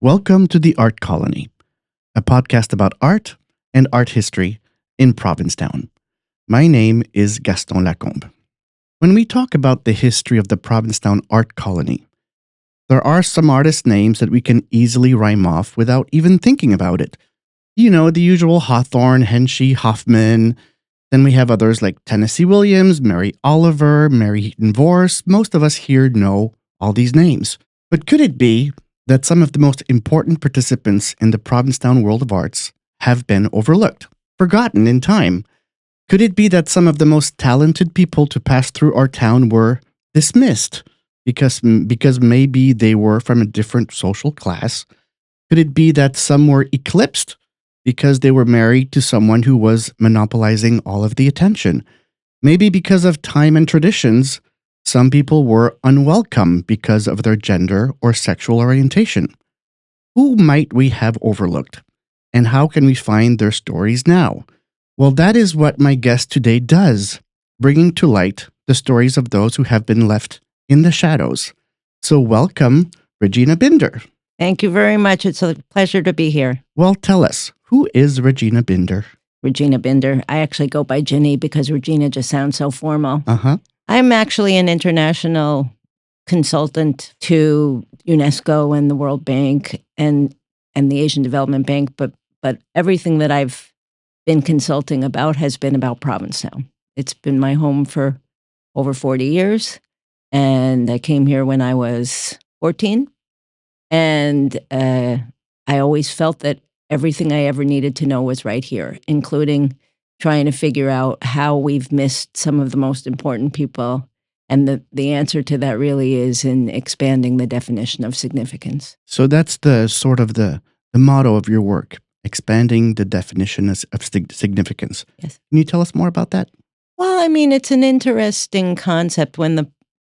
Welcome to the Art Colony, a podcast about art and art history in Provincetown. My name is Gaston Lacombe. When we talk about the history of the Provincetown Art Colony, there are some artist names that we can easily rhyme off without even thinking about it. You know, the usual Hawthorne, Henshey, Hoffman. Then we have others like Tennessee Williams, Mary Oliver, Mary Heaton Vorse. Most of us here know all these names. But could it be that some of the most important participants in the Provincetown world of arts have been overlooked, forgotten in time? Could it be that some of the most talented people to pass through our town were dismissed because maybe they were from a different social class? Could it be that some were eclipsed because they were married to someone who was monopolizing all of the attention? Maybe because of time and traditions, some people were unwelcome because of their gender or sexual orientation. Who might we have overlooked? And how can we find their stories now? Well, that is what my guest today does, bringing to light the stories of those who have been left in the shadows. So welcome, Regina Binder. Thank you very much. It's a pleasure to be here. Well, tell us, who is Regina Binder? Regina Binder. I actually go by Ginny because Regina just sounds so formal. Uh-huh. I'm actually an international consultant to UNESCO and the World Bank and the Asian Development Bank, but everything that I've been consulting about has been about Provincetown. It's been my home for over 40 years, and I came here when I was 14, and I always felt that everything I ever needed to know was right here, including trying to figure out how we've missed some of the most important people. And the answer to that really is in expanding the definition of significance. So that's the sort of the motto of your work, expanding the definition of significance. Yes. Can you tell us more about that? Well, I mean, it's an interesting concept.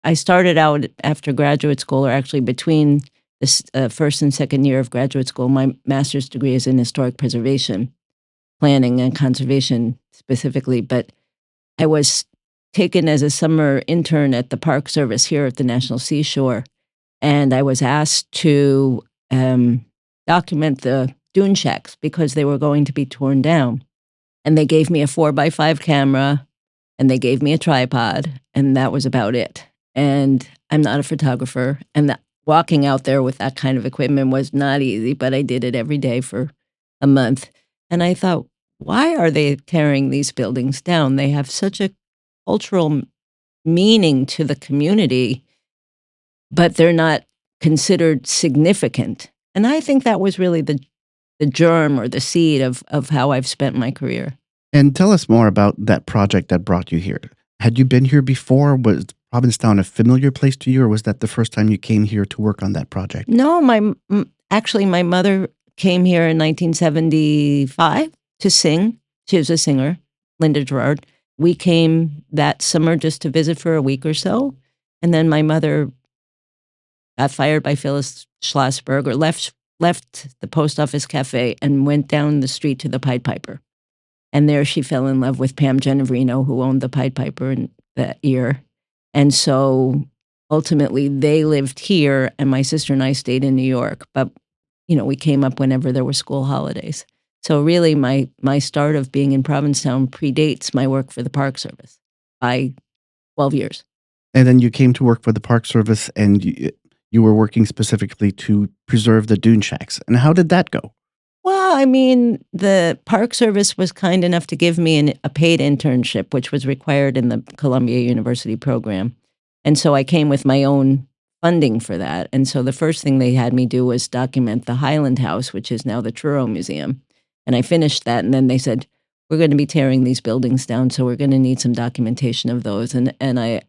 I started out after graduate school, or actually between the first and second year of graduate school, my master's degree is in historic preservation, planning and conservation specifically, but I was taken as a summer intern at the Park Service here at the National Seashore, and I was asked to document the dune shacks because they were going to be torn down. And they gave me a 4x5 camera, and they gave me a tripod, and that was about it. And I'm not a photographer, and walking out there with that kind of equipment was not easy, but I did it every day for a month. And I thought, why are they tearing these buildings down? They have such a cultural meaning to the community, but they're not considered significant. And I think that was really the germ or the seed of how I've spent my career. And tell us more about that project that brought you here. Had you been here before? Was Provincetown a familiar place to you, or was that the first time you came here to work on that project? No, actually, my mother came here in 1975 to sing. She was a singer, Linda Gerard. We came that summer just to visit for a week or so. And then my mother got fired by Phyllis Schlossberg, or left the post office cafe and went down the street to the Pied Piper. And there she fell in love with Pam Genevrino, who owned the Pied Piper in that year. And so ultimately they lived here, and my sister and I stayed in New York. But, we came up whenever there were school holidays. So really my start of being in Provincetown predates my work for the Park Service by 12 years. And then you came to work for the Park Service, and you were working specifically to preserve the dune shacks. And how did that go? Well, I mean, the Park Service was kind enough to give me a paid internship, which was required in the Columbia University program. And so I came with my own funding for that. And so the first thing they had me do was document the Highland House, which is now the Truro Museum. And I finished that, and then they said, we're going to be tearing these buildings down, so we're going to need some documentation of those. And I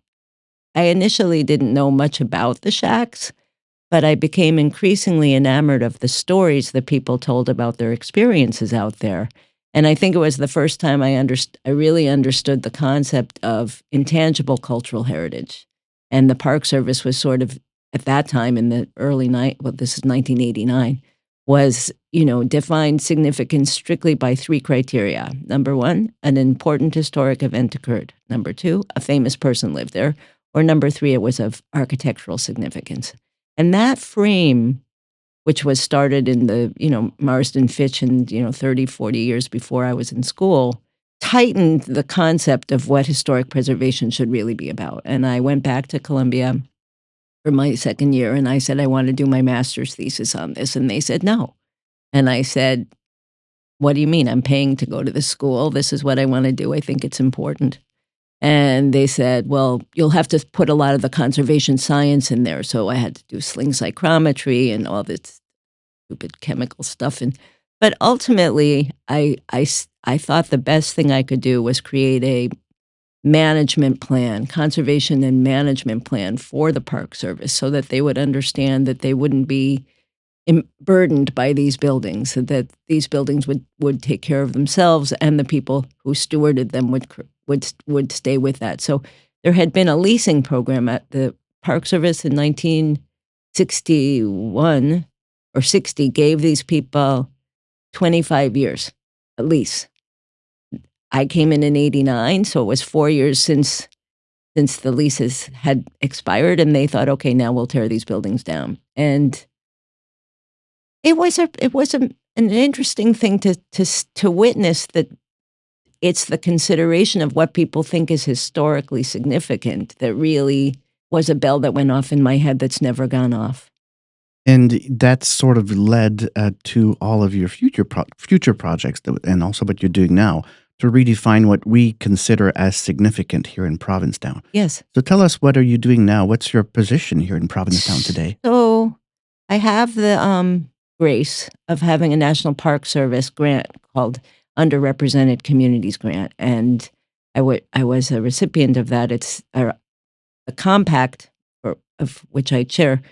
initially didn't know much about the shacks, but I became increasingly enamored of the stories that people told about their experiences out there. And I think it was the first time I really understood the concept of intangible cultural heritage. And the Park Service was sort of, at that time in the this is 1989, was, defined significance strictly by three criteria. Number one, an important historic event occurred. Number two, a famous person lived there. Or number three, it was of architectural significance. And that frame which was started in the, Marsden Fitch and, 30, 40 years before I was in school, tightened the concept of what historic preservation should really be about. And I went back to Columbia for my second year and I said, I want to do my master's thesis on this. And they said, no. And I said, what do you mean? I'm paying to go to this school. This is what I want to do. I think it's important. And they said, well, you'll have to put a lot of the conservation science in there. So I had to do sling psychrometry and all this stupid chemical stuff. But ultimately, I thought the best thing I could do was create a management plan, conservation and management plan for the Park Service so that they would understand that they wouldn't be burdened by these buildings, that these buildings would take care of themselves and the people who stewarded them would stay with that. So there had been a leasing program at the Park Service in 1961 or 60, gave these people 25 years at least. I came in 89, so it was 4 years since the leases had expired, and they thought, okay, now we'll tear these buildings down. And it was an interesting thing to witness that it's the consideration of what people think is historically significant that really was a bell that went off in my head that's never gone off. And that sort of led to all of your future projects and also what you're doing now to redefine what we consider as significant here in Provincetown. Yes. So tell us, what are you doing now? What's your position here in Provincetown today? So I have the grace of having a National Park Service grant called Underrepresented Communities Grant, and I was a recipient of that. It's a compact of which I chair.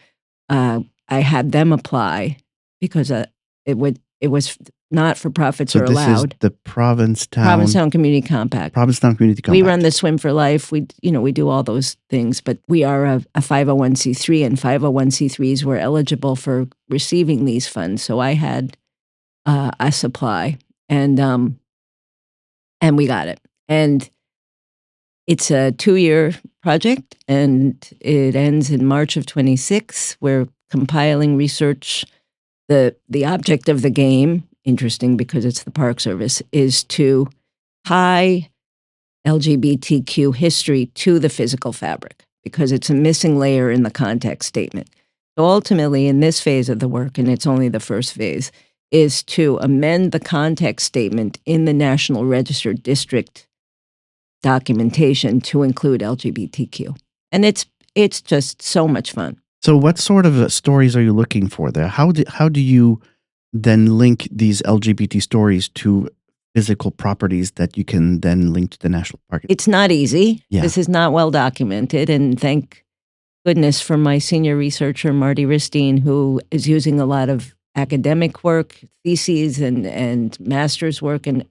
I had them apply because it was not for profits So or this allowed. is the Provincetown Community Compact. Provincetown Community Compact. We run the Swim for Life. We do all those things, but we are a 501c3, and 501c3s were eligible for receiving these funds. So I had a supply, and we got it. And it's a 2-year project, and it ends in March of 26. We're compiling research. The object of the game, interesting because it's the Park Service, is to tie LGBTQ history to the physical fabric because it's a missing layer in the context statement. So ultimately, in this phase of the work, and it's only the first phase, is to amend the context statement in the National Register District documentation to include LGBTQ. And it's just so much fun. So what sort of stories are you looking for there? How do you then link these LGBT stories to physical properties that you can then link to the national park? It's not easy. Yeah. This is not well documented, and thank goodness for my senior researcher, Marty Ristine, who is using a lot of academic work, theses and master's work, and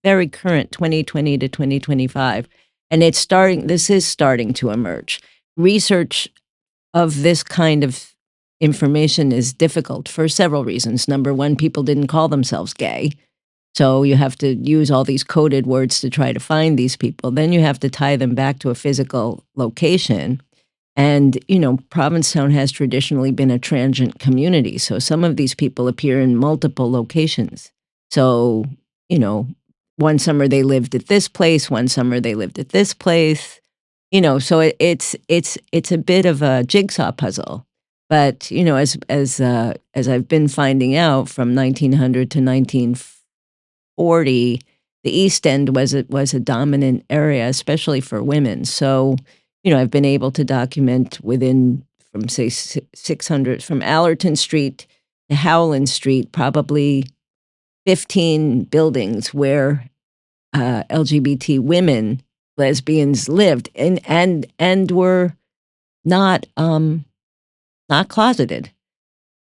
very current 2020 to 2025. And this is starting to emerge. Research of this kind of information is difficult for several reasons. Number one, people didn't call themselves gay. So you have to use all these coded words to try to find these people. Then you have to tie them back to a physical location. And, Provincetown has traditionally been a transient community. So some of these people appear in multiple locations. So, one summer they lived at this place, one summer they lived at this place. So it's a bit of a jigsaw puzzle. But, as I've been finding out from 1900 to 1940, the East End was a dominant area, especially for women. So, I've been able to document from say 600, from Allerton Street to Howland Street, probably 15 buildings where LGBT women, lesbians lived and were not closeted.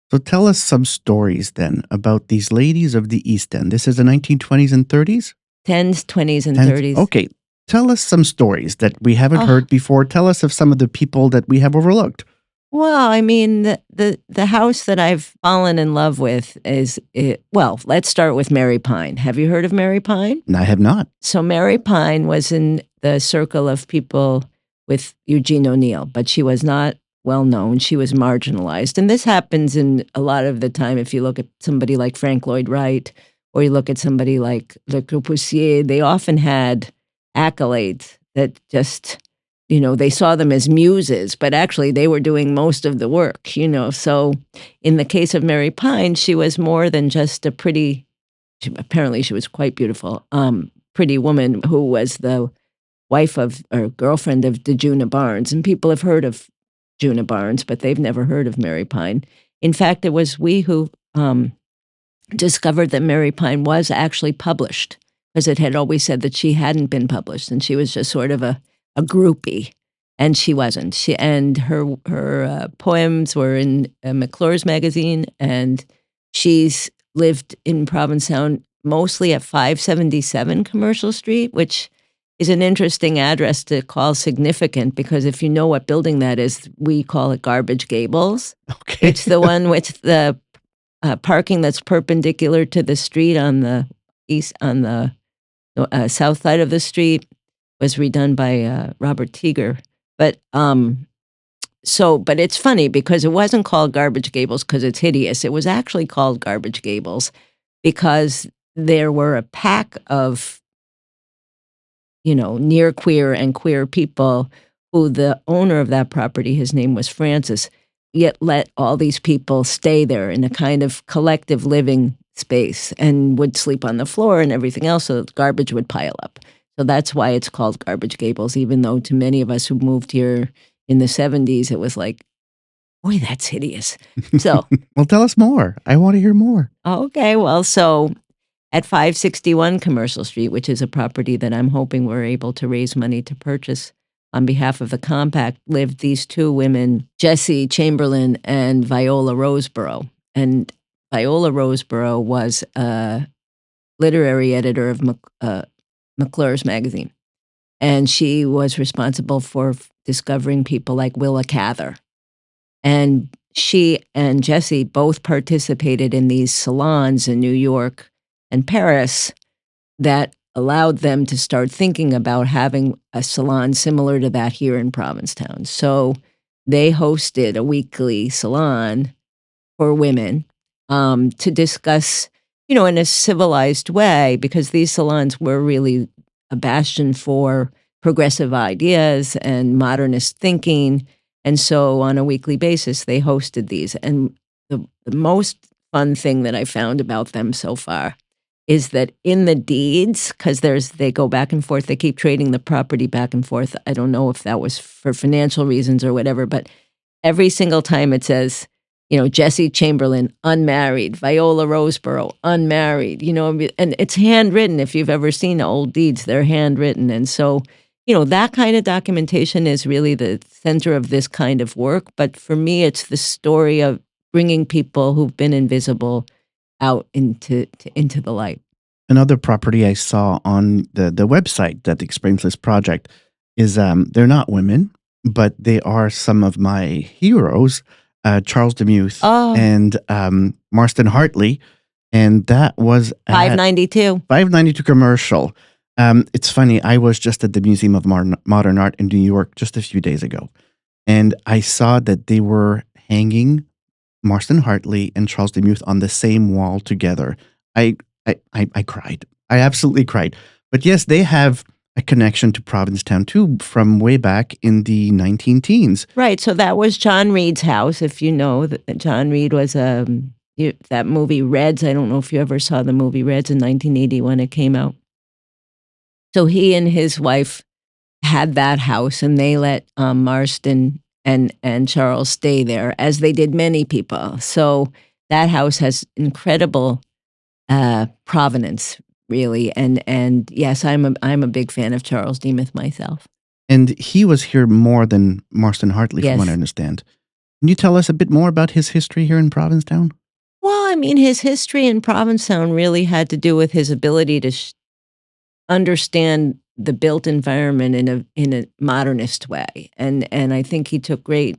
So tell us some stories then about these ladies of the East End. This is the 1920s and 30s? 10s, 20s, and 30s. Okay. Tell us some stories that we haven't heard before. Tell us of some of the people that we have overlooked. Well, I mean, the house that I've fallen in love with let's start with Mary Pine. Have you heard of Mary Pine? I have not. So Mary Pine was in the circle of people with Eugene O'Neill, but she was not well known. She was marginalized. And this happens in a lot of the time. If you look at somebody like Frank Lloyd Wright, or you look at somebody like Le Corbusier, they often had accolades that just, they saw them as muses, but actually they were doing most of the work. So in the case of Mary Pine, she was more than just a pretty, apparently she was quite beautiful, pretty woman who was the wife of or girlfriend of Djuna Barnes. And people have heard of Djuna Barnes, but they've never heard of Mary Pine. In fact, it was we who discovered that Mary Pine was actually published, because it had always said that she hadn't been published and she was just sort of a groupie, and she wasn't. Her poems were in McClure's magazine, and she's lived in Provincetown mostly at 577 Commercial Street, which is an interesting address to call significant, because if you know what building that is, we call it Garbage Gables. Okay. It's the one with the parking that's perpendicular to the street on the south side of the street. Was redone by Robert Teeger. But but it's funny because it wasn't called Garbage Gables because it's hideous. It was actually called Garbage Gables because there were a pack of near queer and queer people who the owner of that property, his name was Francis, yet let all these people stay there in a kind of collective living space and would sleep on the floor and everything else, so that garbage would pile up. So that's why it's called Garbage Gables, even though to many of us who moved here in the 70s, it was like, boy, that's hideous. So, well, tell us more. I want to hear more. Okay, well, so at 561 Commercial Street, which is a property that I'm hoping we're able to raise money to purchase on behalf of the compact, lived these two women, Jessie Chamberlain and Viola Roseborough. And Viola Roseborough was a literary editor of McClure's magazine. And she was responsible for discovering people like Willa Cather. And she and Jessie both participated in these salons in New York and Paris that allowed them to start thinking about having a salon similar to that here in Provincetown. So they hosted a weekly salon for women to discuss, in a civilized way, because these salons were really a bastion for progressive ideas and modernist thinking. And so on a weekly basis, they hosted these. And the most fun thing that I found about them so far is that in the deeds, because they go back and forth, they keep trading the property back and forth. I don't know if that was for financial reasons or whatever, but every single time it says, Jessie Chamberlain, unmarried, Viola Roseborough, unmarried, and it's handwritten. If you've ever seen old deeds, they're handwritten. And so, that kind of documentation is really the center of this kind of work. But for me, it's the story of bringing people who've been invisible out into the light. Another property I saw on the website that explains this project is they're not women, but they are some of my heroes, Charles Demuth and Marston Hartley, and that was at 592 Commercial. It's funny, I was just at the Museum of Modern Art in New York just a few days ago, and I saw that they were hanging Marston Hartley and Charles Demuth on the same wall together. I cried. I absolutely cried. But yes, they have a connection to Provincetown too from way back in the 19-teens. Right. So that was John Reed's house. If you know that John Reed was that movie Reds. I don't know if you ever saw the movie Reds in 1980 when it came out. So he and his wife had that house, and they let Marston and Charles stay there, as they did many people. So that house has incredible provenance, really. And yes, I'm a big fan of Charles Demuth myself. And he was here more than Marston Hartley, from what I understand. Can you tell us a bit more about his history here in Provincetown? Well, I mean, his history in Provincetown really had to do with his ability to understand the built environment in a modernist way, and I think he took great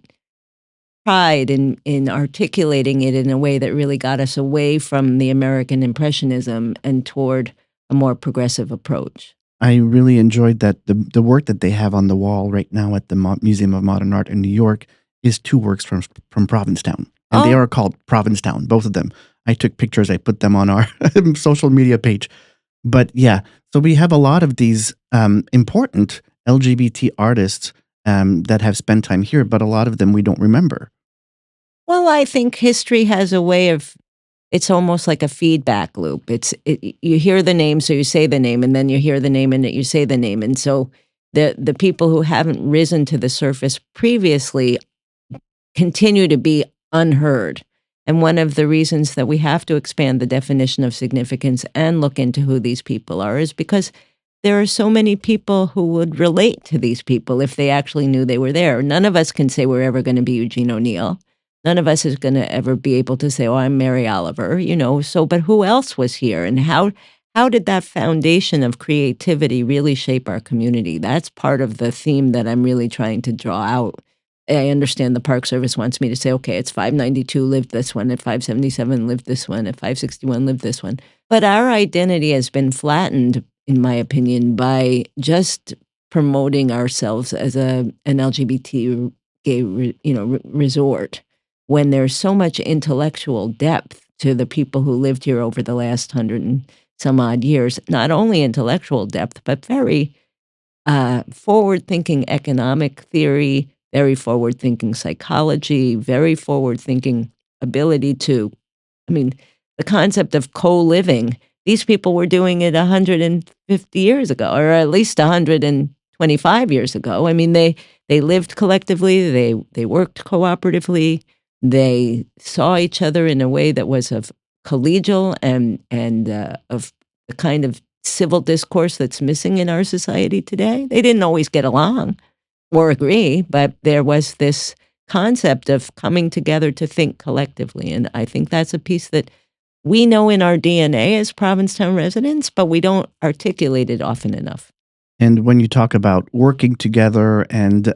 pride in articulating it in a way that really got us away from the American Impressionism and toward a more progressive approach. I really enjoyed that the work that they have on the wall right now at the Museum of Modern Art in New York is two works from Provincetown, and they Oh, are called Provincetown, both of them. I took pictures, I put them on our social media page. But yeah, so we have a lot of these important LGBT artists that have spent time here, but a lot of them we don't remember. well, I think history has a way of it's almost like a feedback loop. You hear the name, so you say the name, and then you hear the name and you say the name. And so the people who haven't risen to the surface previously continue to be unheard. And one of the reasons that we have to expand the definition of significance and look into who these people are is because there are so many people who would relate to these people if they actually knew they were there. None of us can say we're ever going to be Eugene O'Neill. None of us is going to ever be able to say, "Oh, I'm Mary Oliver," So, but who else was here, and how did that foundation of creativity really shape our community? That's part of the theme that I'm really trying to draw out. I understand the Park Service wants me to say, "Okay, it's 592 lived this one, at 577 lived this one, at 561 lived this one." But our identity has been flattened, in my opinion, by just promoting ourselves as an LGBT gay resort when there's so much intellectual depth to the people who lived here over the last 100 and some odd years. Not only intellectual depth, but very forward-thinking economic theory, very forward-thinking psychology, very forward-thinking ability to I mean, the concept of co-living, these people were doing it 150 years ago, or at least 125 years ago. I mean, they lived collectively, they worked cooperatively, they saw each other in a way that was of collegial and of the kind of civil discourse that's missing in our society today. They didn't always get along or agree, but there was this concept of coming together to think collectively, and I think that's a piece that we know in our DNA as Provincetown residents, but we don't articulate it often enough. And when you talk about working together and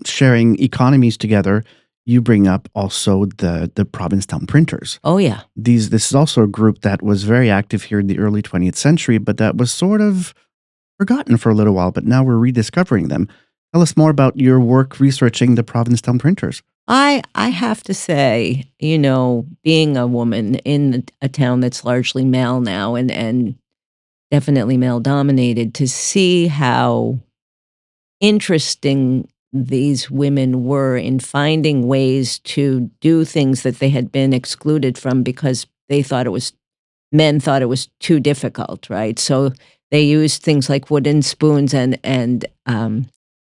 sharing economies together, you bring up also the Provincetown printers. Oh, yeah. This is also a group that was very active here in the early 20th century, but that was sort of forgotten for a little while, but now we're rediscovering them. Tell us more about your work researching the Provincetown printers. I have to say, being a woman in a town that's largely male now and definitely male dominated, to see how interesting these women were in finding ways to do things that they had been excluded from because men thought it was too difficult, right? So they used things like wooden spoons and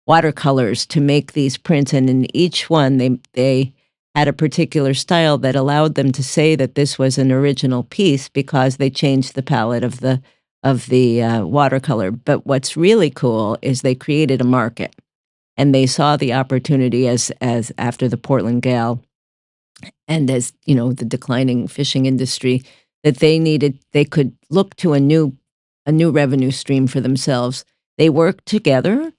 watercolors to make these prints, and in each one they had a particular style that allowed them to say that this was an original piece because they changed the palette of the watercolor. But what's really cool is they created a market, and they saw the opportunity as after the Portland Gale and as the declining fishing industry, that they could look to a new revenue stream for themselves. They worked together.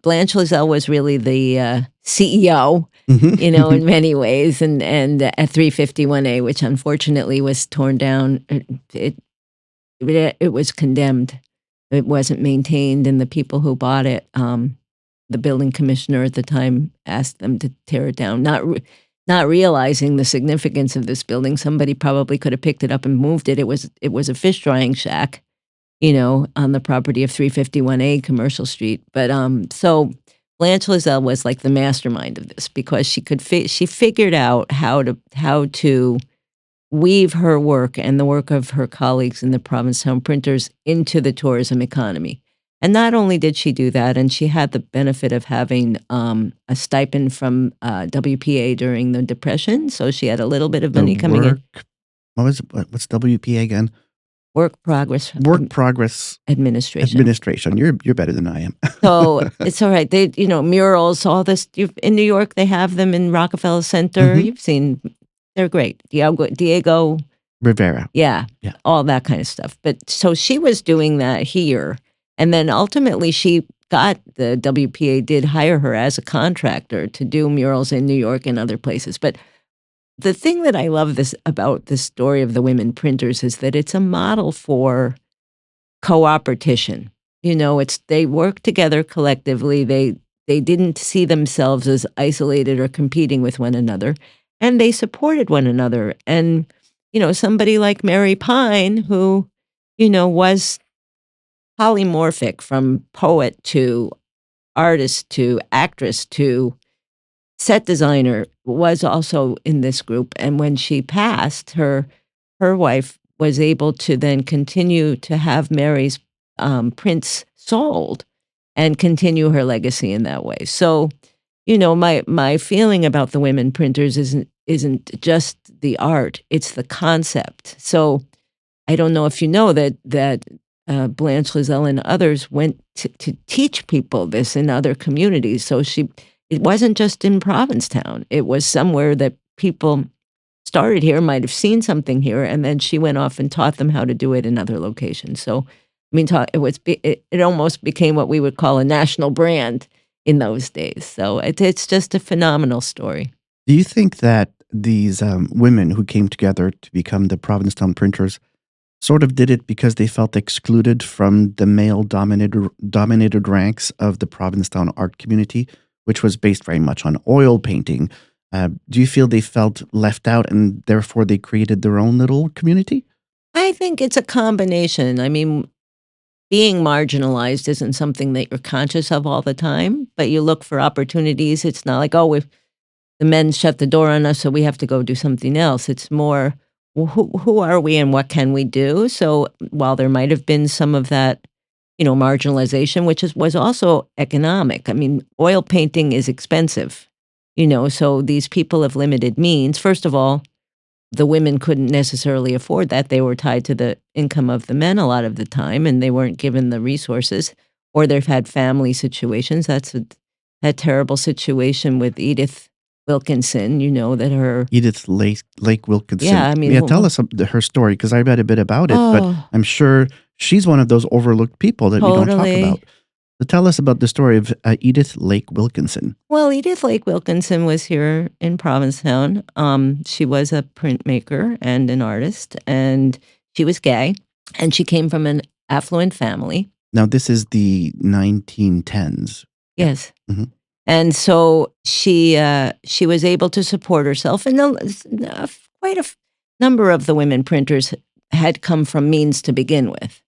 Blanche Lizelle was really the CEO, in many ways, and at 351A, which unfortunately was torn down, it was condemned. It wasn't maintained, and the people who bought it, the building commissioner at the time asked them to tear it down, not realizing the significance of this building. Somebody probably could have picked it up and moved it. It was a fish drying shack, on the property of 351A Commercial Street. But so Blanche Lizelle was like the mastermind of this because she figured out how to weave her work and the work of her colleagues in the Provincetown printers into the tourism economy. And not only did she do that, and she had the benefit of having a stipend from WPA during the Depression, so she had a little bit of money coming in. What's WPA again? Work Progress Work Progress Administration. Administration. You're better than I am. So it's all right. They, murals, all this. In New York, they have them in Rockefeller Center. You've seen, they're great. Diego Rivera. Yeah, Yeah. all that kind of stuff. But so she was doing that here. And then ultimately the WPA did hire her as a contractor to do murals in New York and other places. But the thing that I love about this story of the women printers is that it's a model for cooperation. They work together collectively. they didn't see themselves as isolated or competing with one another, and they supported one another. And, somebody like Mary Pine, who, was polymorphic from poet to artist to actress to set designer, was also in this group. And when she passed, her wife was able to then continue to have Mary's prints sold and continue her legacy in that way. So, my feeling about the women printers isn't just the art; it's the concept. So, I don't know if you know that Blanche Lizelle and others went to teach people this in other communities. So it wasn't just in Provincetown; it was somewhere that people started here, might have seen something here, and then she went off and taught them how to do it in other locations. So, I mean, it almost became what we would call a national brand in those days. So it's just a phenomenal story. Do you think that these women who came together to become the Provincetown printers sort of did it because they felt excluded from the male dominated ranks of the Provincetown art community, which was based very much on oil painting? Do you feel they felt left out and therefore they created their own little community? I think it's a combination. I mean, being marginalized isn't something that you're conscious of all the time, but you look for opportunities. It's not like, oh, the men shut the door on us, so we have to go do something else. It's more, well, who are we and what can we do? So while there might have been some of that, marginalization, which was also economic. I mean, oil painting is expensive, so these people of limited means. First of all, the women couldn't necessarily afford that. They were tied to the income of the men a lot of the time, and they weren't given the resources, or they've had family situations. That's that terrible situation with Edith Wilkinson, that her. Edith Lake Wilkinson. Yeah, I mean, Yeah, tell us her story because I read a bit about it, but oh, I'm sure she's one of those overlooked people that we don't talk totally. about. So tell us about the story of Edith Lake Wilkinson. Well, Edith Lake Wilkinson was here in Provincetown. She was a printmaker and an artist, and she was gay, and she came from an affluent family. Now, this is the 1910s. Yeah. Yes. hmm And so she was able to support herself, and quite a number of the women printers had come from means to begin with.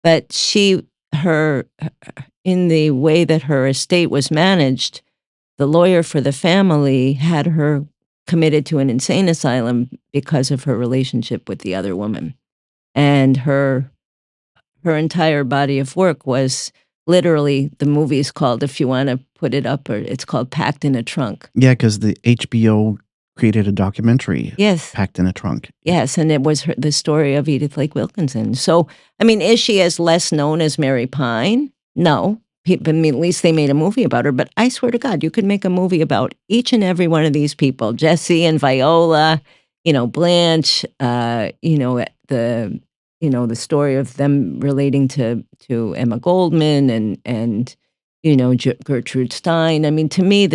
But her, in the way that her estate was managed, the lawyer for the family had her committed to an insane asylum because of her relationship with the other woman, and her entire body of work was literally, the movie is called, if you wanna put it up, or it's called Packed in a Trunk. Yeah, because the HBO created a documentary, Yes, Packed in a Trunk. yes, and it was the story of Edith Lake Wilkinson. So, I mean, is she as less known as Mary Pine? No. I mean, at least they made a movie about her, but I swear to God, you could make a movie about each and every one of these people, Jessie and Viola, Blanche, the story of them relating to Emma Goldman and Gertrude Stein. I mean, to me,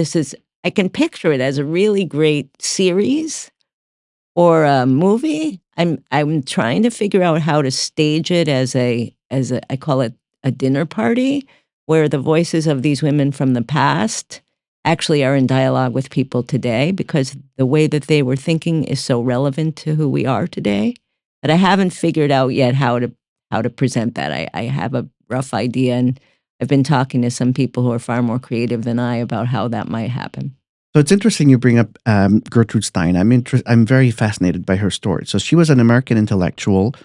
I can picture it as a really great series or a movie. I'm trying to figure out how to stage it as a I call it a dinner party where the voices of these women from the past actually are in dialogue with people today, because the way that they were thinking is so relevant to who we are today. But I haven't figured out yet how to present that. I have a rough idea, and I've been talking to some people who are far more creative than I about how that might happen. So it's interesting you bring up Gertrude Stein. I'm very fascinated by her story. So she was an American intellectual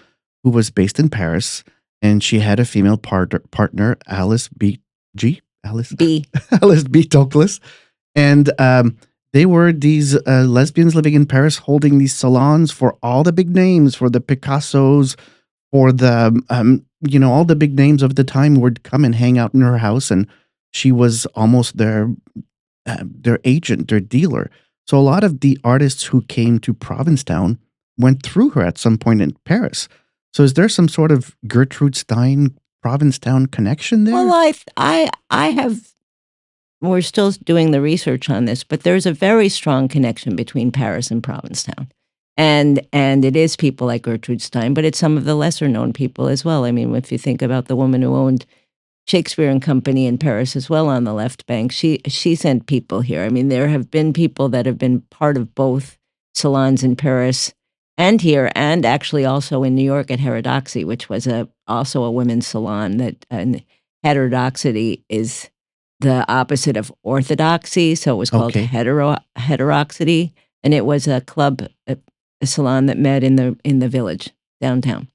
who was based in Paris, and she had a female partner, Alice B. G. Alice B. Alice B. Toklas, and they were these lesbians living in Paris, holding these salons for all the big names, for the Picassos, for the all the big names of the time would come and hang out in her house, and she was almost their agent, their dealer. So a lot of the artists who came to Provincetown went through her at some point in Paris. So is there some sort of Gertrude Stein Provincetown connection there? Well, I have. We're still doing the research on this, but there's a very strong connection between Paris and Provincetown. And it is people like Gertrude Stein, but it's some of the lesser known people as well. I mean, if you think about the woman who owned Shakespeare and Company in Paris as well on the left bank. She sent people here. I mean, there have been people that have been part of both salons in Paris and here, and actually also in New York at Heterodoxy, which was also a women's salon. That and heterodoxy is the opposite of orthodoxy, so it was called Okay. heteroxy, and it was a club, a salon that met in the village downtown.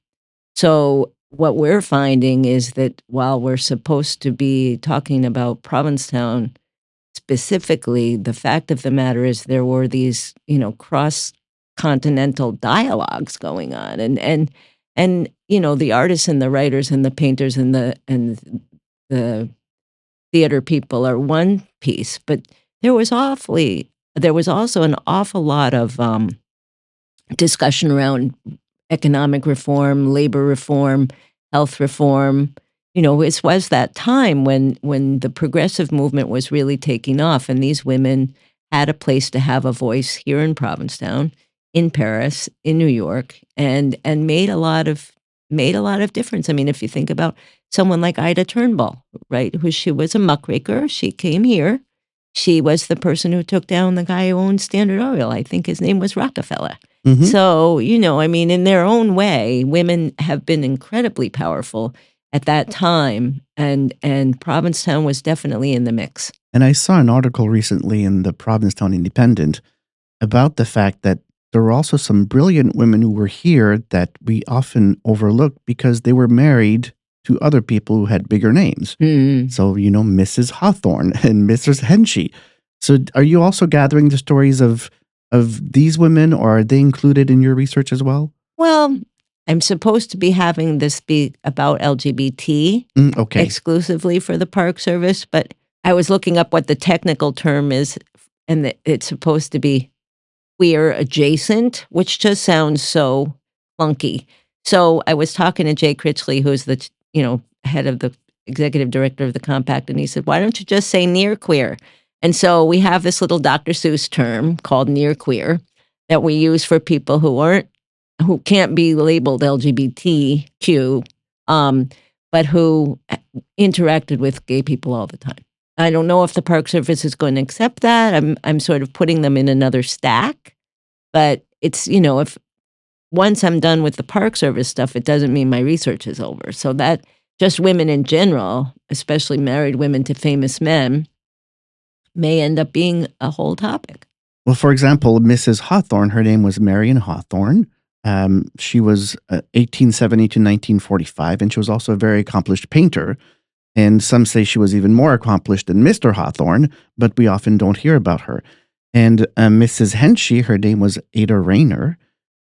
So what we're finding is that while we're supposed to be talking about Provincetown specifically, the fact of the matter is there were these, cross-continental dialogues going on, and the artists and the writers and the painters and the theater people are one piece, but there was also an awful lot of discussion around economic reform, labor reform, health reform. It was that time when the progressive movement was really taking off, and these women had a place to have a voice here in Provincetown, in Paris, in New York, and made a lot of difference. I mean, if you think about someone like Ida Turnbull, right, she was a muckraker. She came here. She was the person who took down the guy who owned Standard Oil. I think his name was Rockefeller. Hmm. So, I mean, in their own way, women have been incredibly powerful at that time, and Provincetown was definitely in the mix. And I saw an article recently in the Provincetown Independent about the fact that there were also some brilliant women who were here that we often overlook because they were married to other people who had bigger names. Mm. So, Mrs. Hawthorne and Mrs. Henchy. So, are you also gathering the stories of these women, or are they included in your research as well? Well, I'm supposed to be having this be about LGBT Okay. exclusively for the Park Service, but I was looking up what the technical term is, and it's supposed to be queer adjacent, which just sounds so clunky. So I was talking to Jay Critchley, who's the head of the executive director of the compact, and he said, "Why don't you just say near queer?" And so we have this little Dr. Seuss term called near queer that we use for people who can't be labeled LGBTQ, but who interacted with gay people all the time. I don't know if the Park Service is going to accept that. I'm sort of putting them in another stack, but it's if once I'm done with the Park Service stuff, it doesn't mean my research is over. So that just women in general, especially married women to famous men, may end up being a whole topic. Well, for example, Mrs. Hawthorne, her name was Marion Hawthorne. She was 1870 to 1945, and she was also a very accomplished painter. And some say she was even more accomplished than Mr. Hawthorne, but we often don't hear about her. And Mrs. Henchy, her name was Ada Rayner,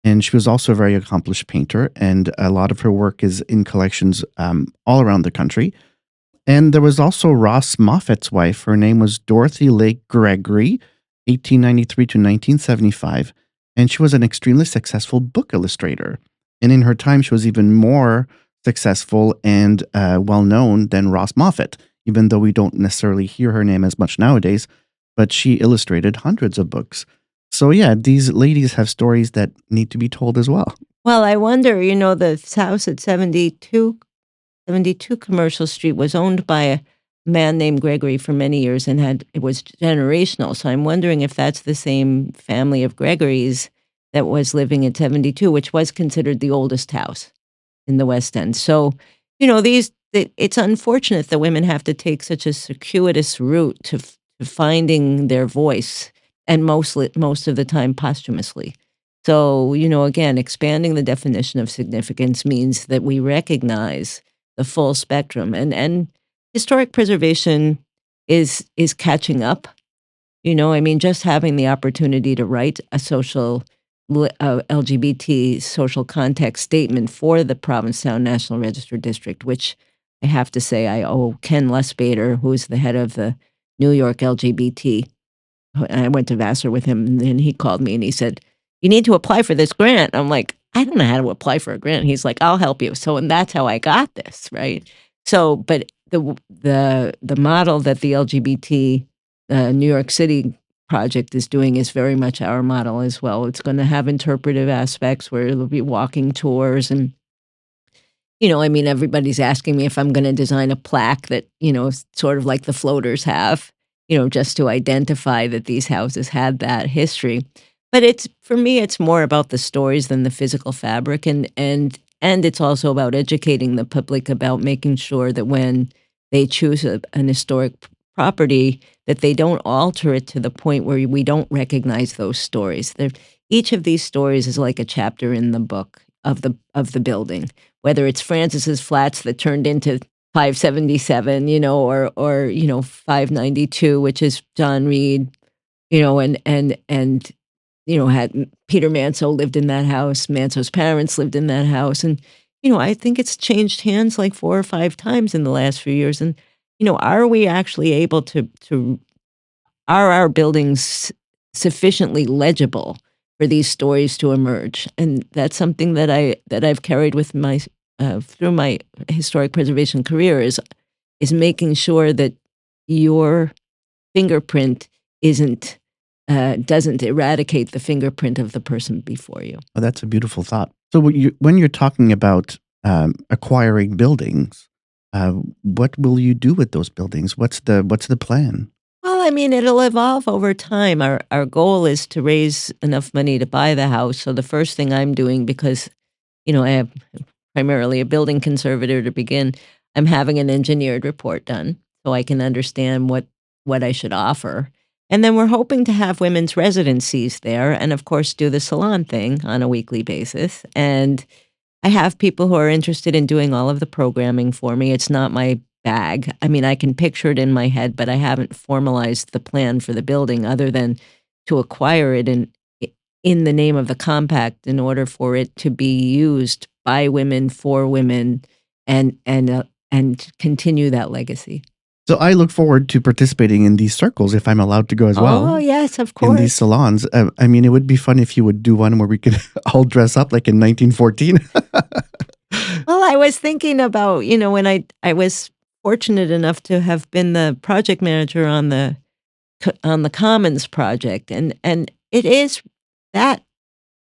and she was also a very accomplished painter, and a lot of her work is in collections all around the country. And there was also Ross Moffat's wife. Her name was Dorothy Lake Gregory, 1893 to 1975, and she was an extremely successful book illustrator. And in her time, she was even more successful and well-known than Ross Moffat, even though we don't necessarily hear her name as much nowadays, but she illustrated hundreds of books. So yeah, these ladies have stories that need to be told as well. Well, I wonder, the house at 72 Commercial Street was owned by a man named Gregory for many years, and it was generational. So I'm wondering if that's the same family of Gregory's that was living at 72, which was considered the oldest house in the West End. So, it's unfortunate that women have to take such a circuitous route to finding their voice, and most of the time posthumously. So, again, expanding the definition of significance means that we recognize the full spectrum, and historic preservation is catching up. I mean, just having the opportunity to write a LGBT social context statement for the Provincetown National Register District, which I have to say I owe Ken Lustbader, who's the head of the New York LGBT. And I went to Vassar with him, and then he called me and he said, "You need to apply for this grant." I'm like, "I don't know how to apply for a grant." He's like, "I'll help you." So, and that's how I got this, right? So, but the model that the LGBT New York City project is doing is very much our model as well. It's going to have interpretive aspects where it'll be walking tours, and I mean, everybody's asking me if I'm gonna design a plaque that, sort of like the floaters have, just to identify that these houses had that history. But it's for me, it's more about the stories than the physical fabric, and it's also about educating the public about making sure that when they choose an historic property, that they don't alter it to the point where we don't recognize those stories. Each of these stories is like a chapter in the book of the building, whether it's Francis's Flats that turned into 577, or 592, which is John Reed, and had Peter Manso lived in that house, Manso's parents lived in that house, and, I think it's changed hands like 4 or 5 times in the last few years, and, are we actually able to are our buildings sufficiently legible for these stories to emerge? And that's something that I've carried with my through my historic preservation career is making sure that your fingerprint isn't doesn't eradicate the fingerprint of the person before you. Oh, that's a beautiful thought. So when you're talking about acquiring buildings, what will you do with those buildings? What's the plan? Well, I mean, it'll evolve over time. Our goal is to raise enough money to buy the house. So the first thing I'm doing, because I have primarily a building conservator to begin, I'm having an engineered report done so I can understand what I should offer. And then we're hoping to have women's residencies there and of course do the salon thing on a weekly basis. And I have people who are interested in doing all of the programming for me. It's not my bag. I mean, I can picture it in my head, but I haven't formalized the plan for the building other than to acquire it in the name of the compact in order for it to be used by women for women and continue that legacy. So I look forward to participating in these circles if I'm allowed to go as well. Oh, yes, of In these course. salons. I mean, it would be fun if you would do one where we could all dress up like in 1914. Well, I was thinking about, when I was fortunate enough to have been the project manager on the Commons project, and it is that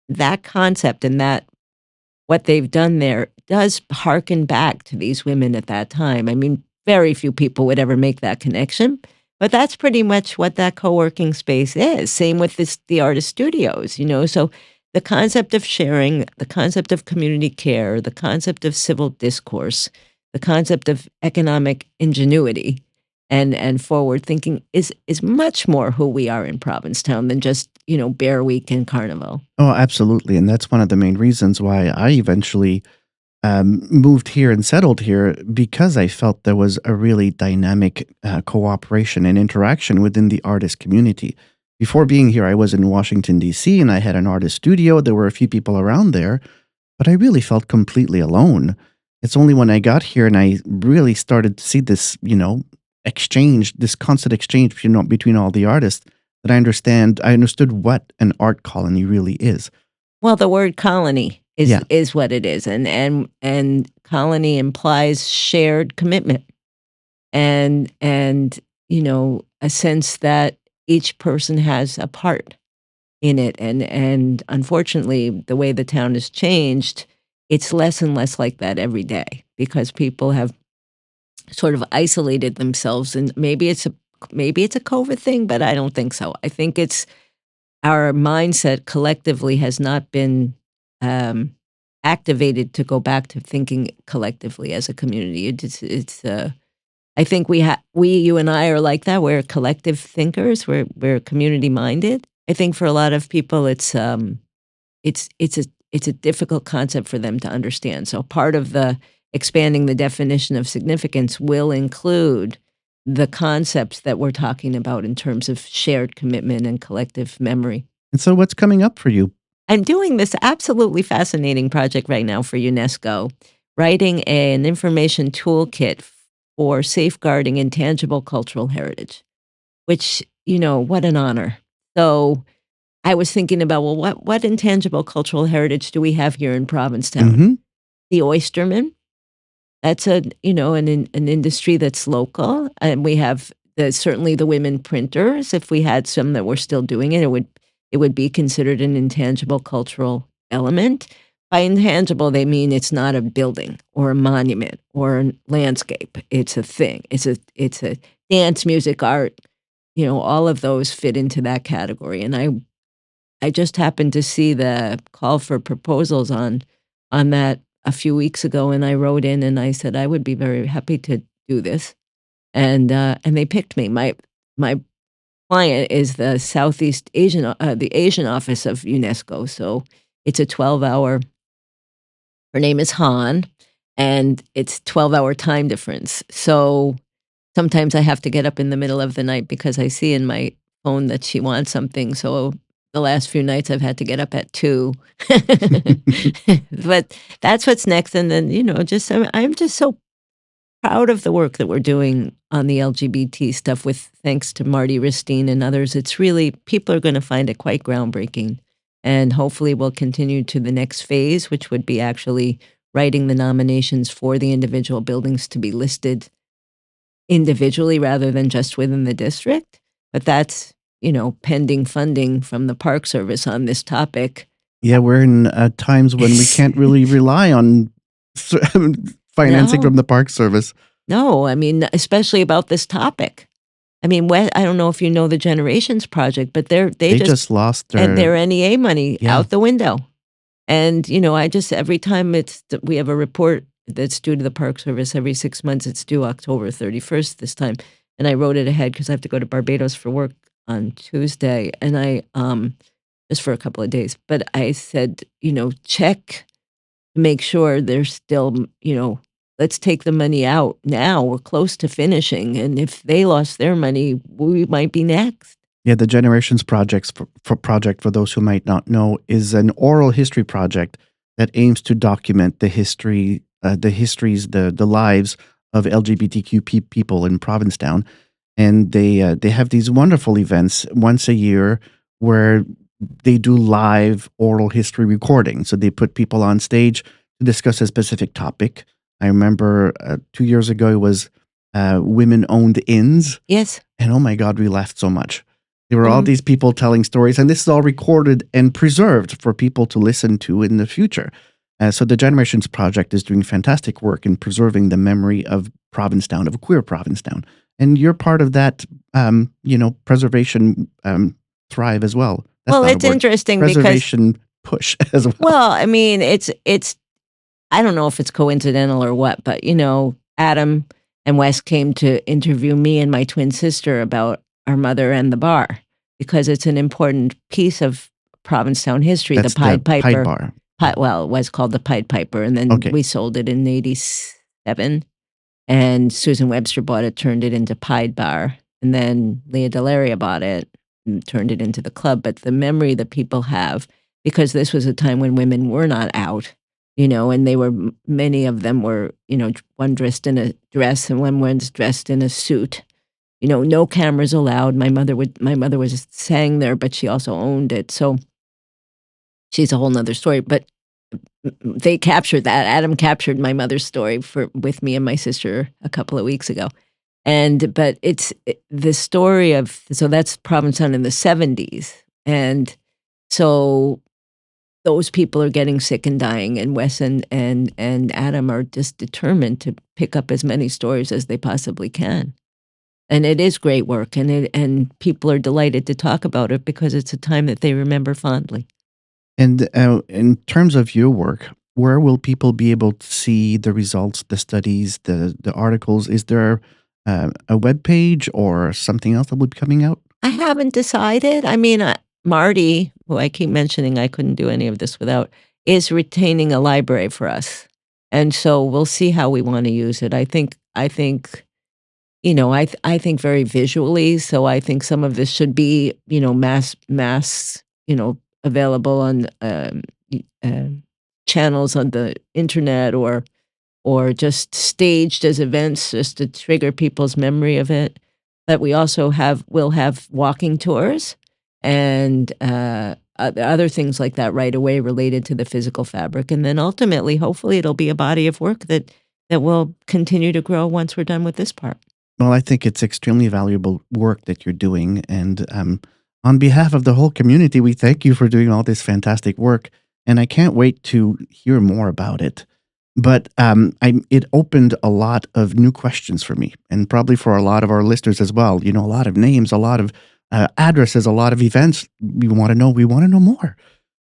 that concept and that what they've done there does harken back to these women at that time. I mean, very few people would ever make that connection, but that's pretty much what that co-working space is. Same with the artist studios, so the concept of sharing, the concept of community care, the concept of civil discourse, the concept of economic ingenuity and forward thinking is much more who we are in Provincetown than just, Bear Week and Carnival. Oh, absolutely. And that's one of the main reasons why I eventually moved here and settled here because I felt there was a really dynamic cooperation and interaction within the artist community. Before being here, I was in Washington, D.C., and I had an artist studio. There were a few people around there, but I really felt completely alone. It's only when I got here and I really started to see this, exchange, this constant exchange between all the artists that I understood what an art colony really is. Well, the word colony is Yeah. is what it is, and colony implies shared commitment, and a sense that each person has a part in it, and unfortunately, the way the town has changed, it's less and less like that every day because people have sort of isolated themselves, and maybe it's a COVID thing, but I don't think so. I think it's our mindset collectively has not been, um, activated to go back to thinking collectively as a community. I think you and I are like that. We're collective thinkers. We're community minded. I think for a lot of people, it's a difficult concept for them to understand. So part of the expanding the definition of significance will include the concepts that we're talking about in terms of shared commitment and collective memory. And so what's coming up for you? I'm doing this absolutely fascinating project right now for UNESCO, writing an information toolkit for safeguarding intangible cultural heritage, which, what an honor. So I was thinking about, well, what intangible cultural heritage do we have here in Provincetown? Hmm. The oysterman. That's an industry that's local, and we have certainly the women printers. If we had some that were still doing it, it would be considered an intangible cultural element. by intangible, they mean it's not a building or a monument or a landscape. It's a thing. It's a dance, music, art. All of those fit into that category. And I just happened to see the call for proposals on that a few weeks ago, and I wrote in and I said I would be very happy to do this, and they picked me. My client is the Southeast Asian, the Asian office of UNESCO, so it's a 12-hour. Her name is Han, and it's 12-hour time difference. So sometimes I have to get up in the middle of the night because I see in my phone that she wants something. So the last few nights I've had to get up at 2. But that's what's next. And then, just I'm just so proud of the work that we're doing on the LGBT stuff with thanks to Marty Ristine and others. It's really, people are going to find it quite groundbreaking. And hopefully we'll continue to the next phase, which would be actually writing the nominations for the individual buildings to be listed individually rather than just within the district. But that's, pending funding from the Park Service on this topic. Yeah, we're in times when we can't really rely on financing No. from the Park Service. No, I mean, especially about this topic. I mean, I don't know if you know the Generations Project, but they just lost and their their NEA money Yeah. out the window. And, I just every time we have a report that's due to the Park Service every 6 months. It's due October 31st this time, and I wrote it ahead because I have to go to Barbados for work on Tuesday, and I just for a couple of days. But I said, check to make sure there's still, let's take the money out now. We're close to finishing, and if they lost their money, we might be next. Yeah, the Generations project, for those who might not know, is an oral history project that aims to document the histories, the lives of LGBTQ people in Provincetown. And they have these wonderful events once a year where they do live oral history recording. So they put people on stage to discuss a specific topic. I remember 2 years ago it was women-owned inns. Yes. And oh my God, we laughed so much. There were all these people telling stories, and this is all recorded and preserved for people to listen to in the future. So the Generations Project is doing fantastic work in preserving the memory of Provincetown, of queer Provincetown. And you're part of that, preservation thrive as well. That's Well, not a it's word. interesting Preservation push as well. Well, I mean, it's I don't know if it's coincidental or what, but Adam and Wes came to interview me and my twin sister about our mother and the bar because it's an important piece of Provincetown history. That's the Pied Piper. Bar. Well, it was called the Pied Piper, and then Okay. we sold it in '87. And Susan Webster bought it, turned it into Pied Bar, and then Leah Delaria bought it and turned it into the club. But the memory that people have, because this was a time when women were not out, and they were, many of them were, one dressed in a dress and one was dressed in a suit. No cameras allowed. My mother was sang there, but she also owned it. So she's a whole nother story. But they captured that. Adam captured my mother's story with me and my sister a couple of weeks ago. But it's the story of, so that's Provincetown in the 70s. And so those people are getting sick and dying, and Wes and Adam are just determined to pick up as many stories as they possibly can. And it is great work, and people are delighted to talk about it because it's a time that they remember fondly. And in terms of your work, where will people be able to see the results, the studies, the articles? Is there a web page or something else that will be coming out? I haven't decided. I mean, Marty, who I keep mentioning, I couldn't do any of this without, is retaining a library for us, and so we'll see how we want to use it. I think, I think very visually. So I think some of this should be, mass, available on channels on the internet or just staged as events just to trigger people's memory of it. But we also will have walking tours and other things like that right away related to the physical fabric. And then ultimately, hopefully, it'll be a body of work that will continue to grow once we're done with this part. Well, I think it's extremely valuable work that you're doing. And on behalf of the whole community, we thank you for doing all this fantastic work. and I can't wait to hear more about it. But it opened a lot of new questions for me, and probably for a lot of our listeners as well. You know, a lot of names, a lot of addresses, a lot of events. We want to know. We want to know more.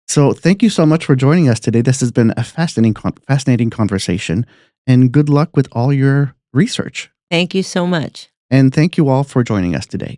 So thank you so much for joining us today. This has been a fascinating conversation, and good luck with all your research. Thank you so much. And thank you all for joining us today.